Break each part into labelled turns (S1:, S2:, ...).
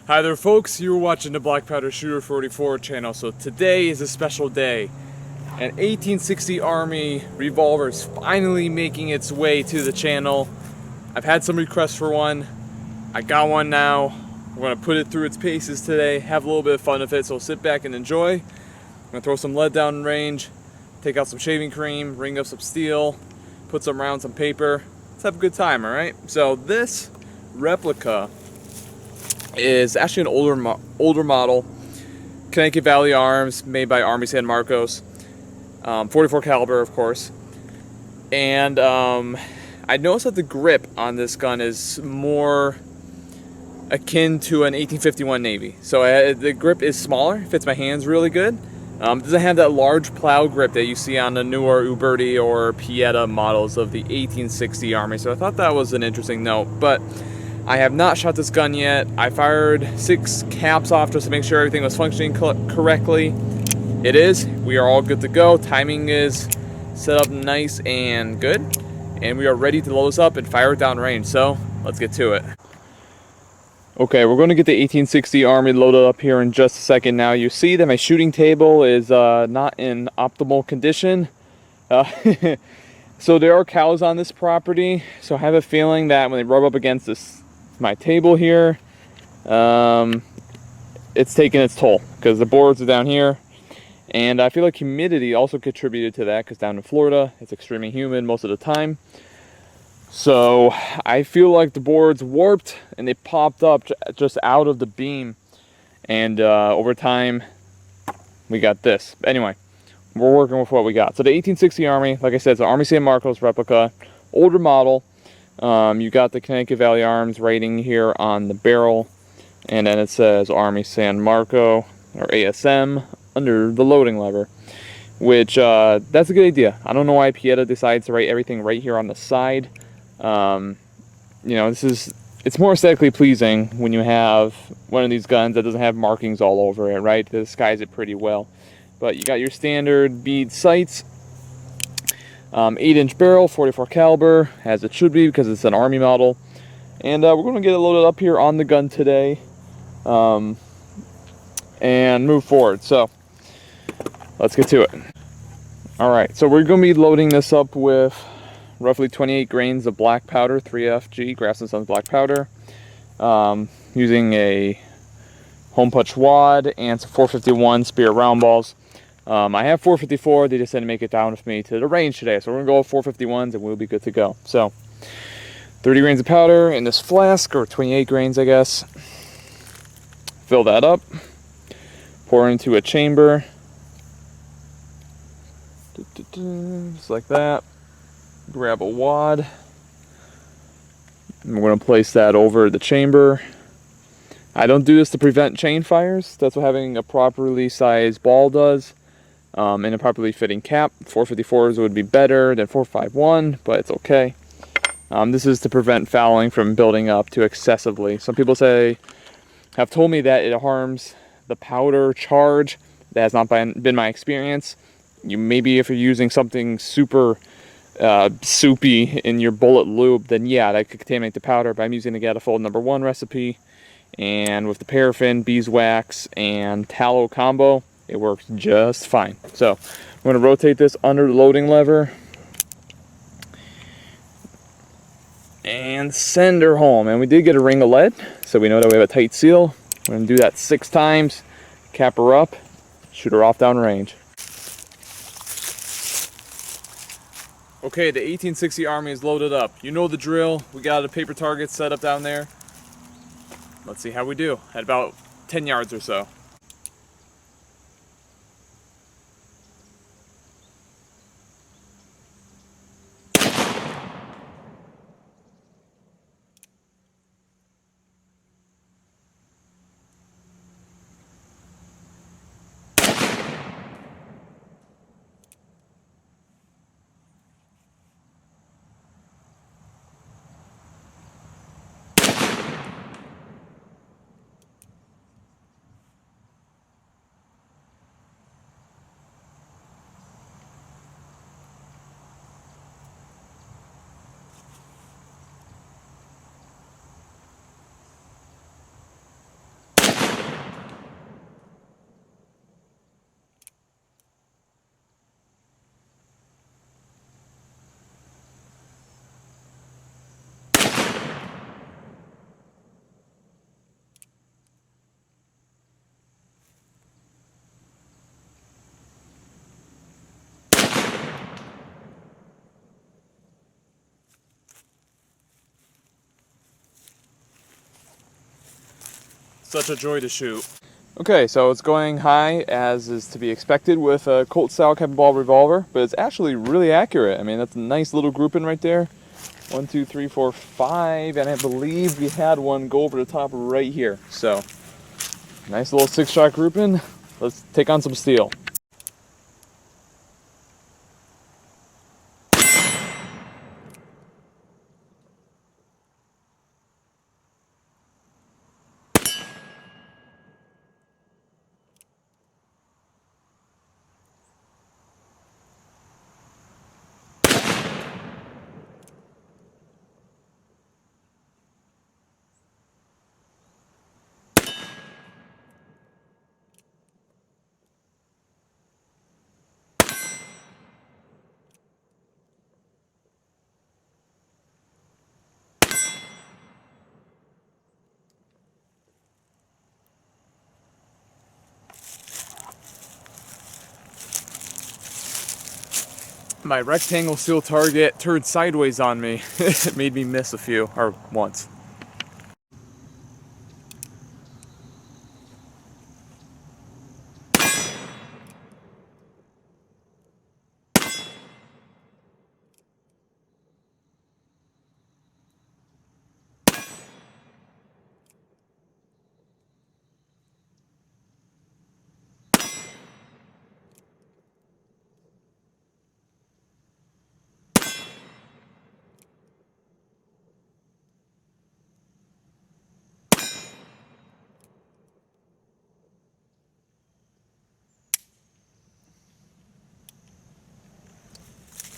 S1: Hi there folks, you're watching the Black Powder Shooter 44 channel. So today is a special day. An 1860 Army revolver is finally making its way to the channel. I've had some requests for one. I got one now. We're gonna put it through its paces today, have a little bit of fun with it, so sit back and enjoy. I'm gonna throw some lead down in range, take out some shaving cream, ring up some steel, put some rounds on paper. Let's have a good time, alright? So this replica is actually an older model, Connecticut Valley Arms, made by Armi San Marcos, 44 caliber, of course. And I noticed that the grip on this gun is more akin to an 1851 Navy. So the grip is smaller, fits my hands really good. Doesn't have that large plow grip that you see on the newer Uberti or Pieta models of the 1860 Army. So I thought that was an interesting note, but I have not shot this gun yet. I fired 6 caps off just to make sure everything was functioning correctly. It is. We are all good to go. Timing is set up nice and good. And we are ready to load this up and fire it downrange. So let's get to it. Okay, we're going to get the 1860 Army loaded up here in just a second. Now you see that my shooting table is not in optimal condition. So there are cows on this property. So I have a feeling that when they rub up against my table here, it's taking its toll because the boards are down here, and I feel like humidity also contributed to that because down in Florida it's extremely humid most of the time. So I feel like the boards warped and they popped up just out of the beam, and over time we got this. Anyway, we're working with what we got. So the 1860 Army, like I said, it's an Armi San Marcos replica, older model. You got the Connecticut Valley Arms rating here on the barrel, and then it says Armi San Marco or ASM under the loading lever, which that's a good idea. I don't know why Pieta decides to write everything right here on the side. You know, it's more aesthetically pleasing when you have one of these guns that doesn't have markings all over it, right? To disguise it pretty well. But you got your standard bead sights. 8-inch barrel, 44 caliber, as it should be because it's an Army model. And we're going to get it loaded up here on the gun today and move forward. So let's get to it. Alright, so we're going to be loading this up with roughly 28 grains of black powder, 3FG, Grass & Sons black powder, using a home punch wad and some 451 Spear round balls. I have 454, they just had to make it down with me to the range today, so we're going to go with 451s and we'll be good to go. So, 30 grains of powder in this flask, or 28 grains I guess. Fill that up, pour into a chamber, just like that. Grab a wad, and we're going to place that over the chamber. I don't do this to prevent chain fires. That's what having a properly sized ball does. And a properly fitting cap. 454s would be better than 451, but it's okay. This is to prevent fouling from building up too excessively. Some people have told me that it harms the powder charge. That has not been my experience. Maybe if you're using something super soupy in your bullet lube, then yeah, that could contaminate the powder. But I'm using the Gatifold #1 recipe, and with the paraffin, beeswax, and tallow combo, it works just fine. So I'm going to rotate this under the loading lever and send her home. And we did get a ring of lead, so we know that we have a tight seal. We're going to do that 6 times, cap her up, shoot her off downrange. Okay, the 1860 Army is loaded up. You know the drill. We got a paper target set up down there. Let's see how we do at about 10 yards or so. Such a joy to shoot. Okay, so it's going high as is to be expected with a Colt style cap and ball revolver, but it's actually really accurate. I mean, that's a nice little grouping right there. 1, 2, 3, 4, 5, and I believe we had one go over the top right here. So, nice little 6-shot grouping. Let's take on some steel. My rectangle steel target turned sideways on me. It made me miss a few, or once.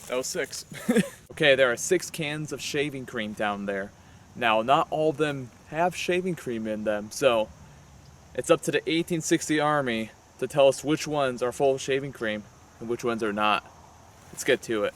S1: That was 6. Okay, there are 6 cans of shaving cream down there. Now, not all of them have shaving cream in them, so it's up to the 1860 Army to tell us which ones are full of shaving cream and which ones are not. Let's get to it.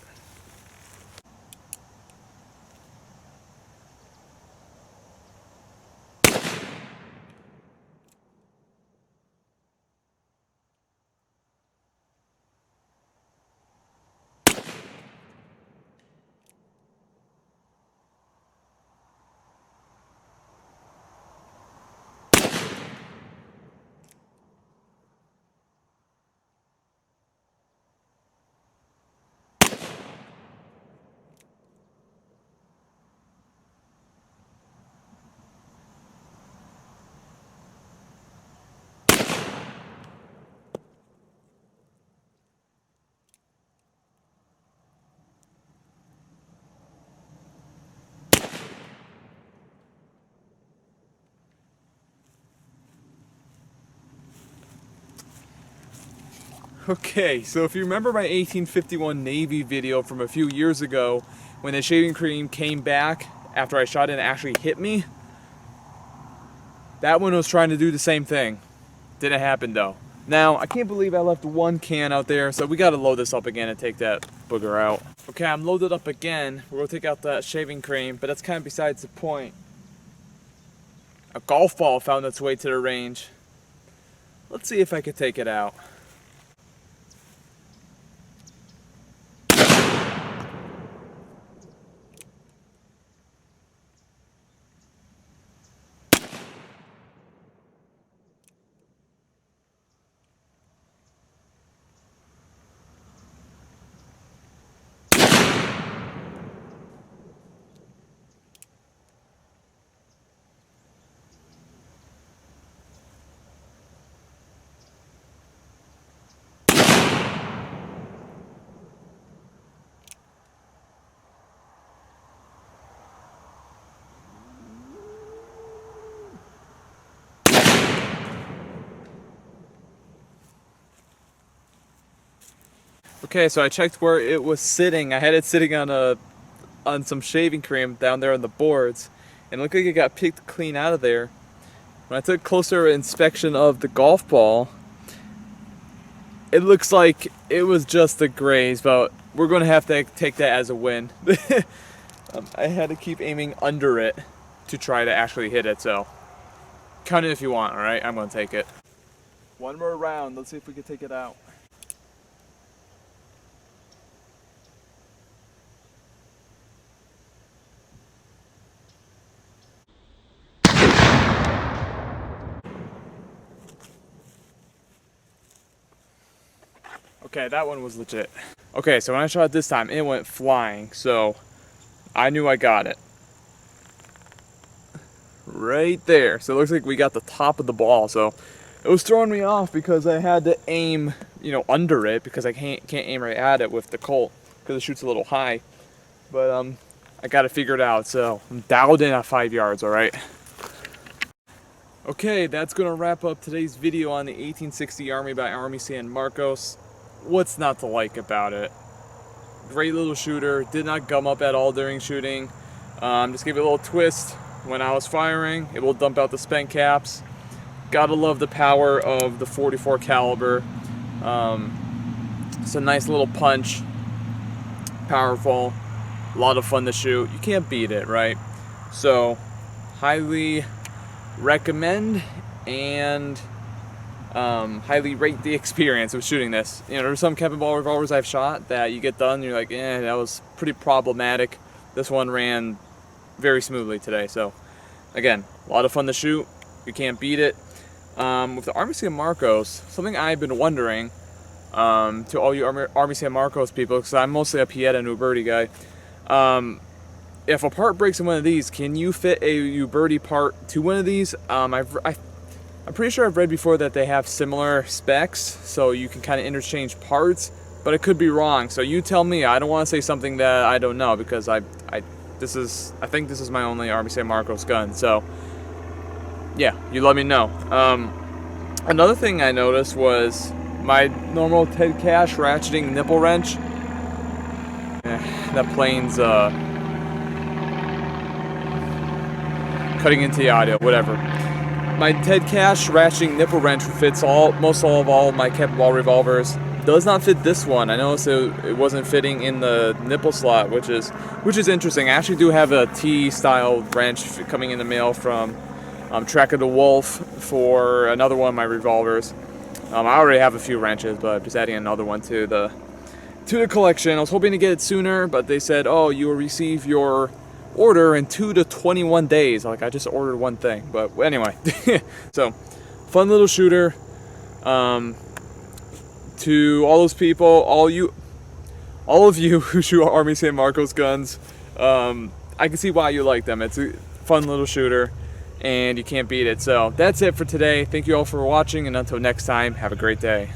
S1: Okay, so if you remember my 1851 Navy video from a few years ago, when the shaving cream came back after I shot it and actually hit me, that one was trying to do the same thing. Didn't happen though. Now, I can't believe I left one can out there, so we gotta load this up again and take that booger out. Okay, I'm loaded up again. We're gonna take out that shaving cream, but that's kind of besides the point. A golf ball found its way to the range. Let's see if I can take it out. Okay, so I checked where it was sitting. I had it sitting on some shaving cream down there on the boards, and it looked like it got picked clean out of there. When I took closer inspection of the golf ball, it looks like it was just a graze, but we're going to have to take that as a win. I had to keep aiming under it to try to actually hit it, so count it if you want, alright? I'm going to take it. One more round, let's see if we can take it out. Okay, that one was legit. Okay, so when I shot it this time, it went flying, so I knew I got it. Right there. So it looks like we got the top of the ball, so it was throwing me off because I had to aim, you know, under it because I can't aim right at it with the Colt because it shoots a little high. But I got it figured out, so I'm dialed in at 5 yards, all right? Okay, that's gonna wrap up today's video on the 1860 Army by Armi San Marcos. What's not to like about it? Great little shooter, did not gum up at all during shooting. Just gave it a little twist when I was firing. It will dump out the spent caps. Gotta love the power of the 44 caliber. It's a nice little punch, powerful, a lot of fun to shoot. You can't beat it, right? So, highly recommend and highly rate the experience of shooting this. You know, there's some Kevin ball revolvers I've shot that you get done and you're like, that was pretty problematic. This one ran very smoothly today. So again, a lot of fun to shoot. You can't beat it. With the Armi San Marcos, something I've been wondering, to all you Armi San Marcos people, because I'm mostly a Pieta and Uberti guy, if a part breaks in one of these, can you fit a Uberti part to one of these? I'm pretty sure I've read before that they have similar specs, so you can kind of interchange parts, but it could be wrong. So you tell me. I don't want to say something that I don't know, because I think this is my only Armi San Marcos gun. So yeah, you let me know. Another thing I noticed was my normal Ted Cash ratcheting nipple wrench. That plane's cutting into the audio, whatever. My Ted Cash ratcheting nipple wrench fits most of all my Kevin ball revolvers. Does not fit this one. I noticed it wasn't fitting in the nipple slot, which is interesting. I actually do have a T-style wrench coming in the mail from Track of the Wolf for another one of my revolvers. I already have a few wrenches, but I'm just adding another one to the collection. I was hoping to get it sooner, but they said, oh, you will receive your order in 2 to 21 days. Like, I just ordered one thing, but anyway. So, fun little shooter. To all those people, all of you who shoot Armi San Marcos guns, I can see why you like them. It's a fun little shooter, and you can't beat it. So that's it for today. Thank you all for watching, and until next time, have a great day.